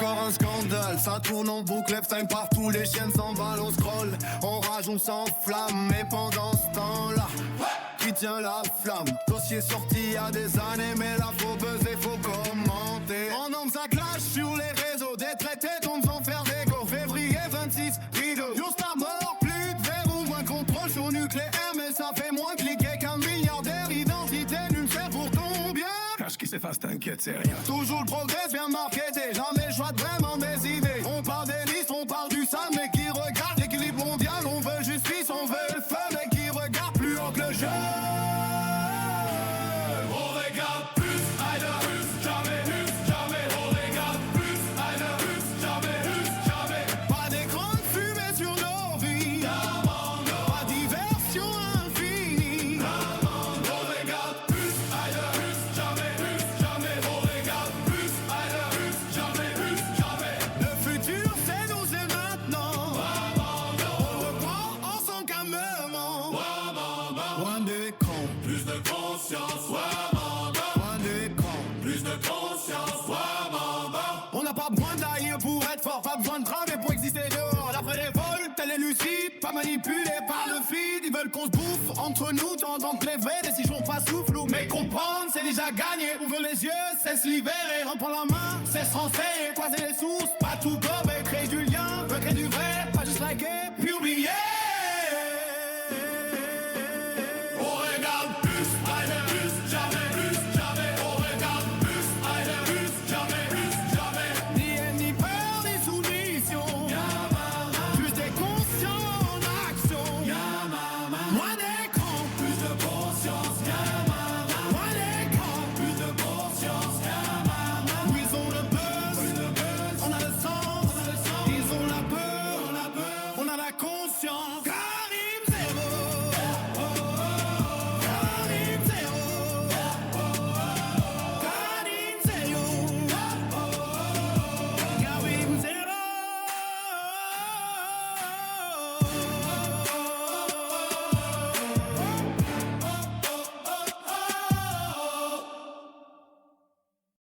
encore un scandale, ça tourne en boucle, F-time partout, les chiennes s'emballent, on scroll. On rage, on s'enflamme, mais pendant ce temps-là, qui tient la flamme? Dossier sorti y'a des années, mais là faut buzzer, faut commenter. En homme ça clash sur les réseaux, des traités tombent sans faire d'écho. Février 26, rideau, Yo star mort, plus de verre ou moins de contrôle sur nucléaire, mais ça fait moins cliquer qu'un milliardaire. Identité nulle faire pour ton bien. Cache qui s'efface, t'inquiète, c'est rien. Toujours le progrès vient marketer, jamais le choix de vraiment des idées. On parle des listes, on parle du sang, mais qui regarde l'équilibre mondial. On veut justice, on veut le feu, mais qui regarde plus haut que le jeu. On regarde plus, jamais, on regarde plus, jamais. Pas d'écran de fumée sur nos vies, pas diversion infinie. On regarde plus, jamais, on regarde plus, jamais. Le futur c'est nous et maintenant. On reprend ensemble calmement. Loin des cons, Plus de conscience, loin des cons. plus de conscience, On n'a pas besoin d'ailleurs pour être fort, pas besoin de travailler pour exister dehors. La vraie révolte, elle est lucide, pas manipulée par le feed. Ils veulent qu'on se bouffe entre nous, t'entends que les vrais décisions pas soufflent. Mais comprendre, c'est déjà gagné. Ouvre les yeux, cesse libérer, reprends la main, cesse renseigner, croiser les sources, pas tout gobe.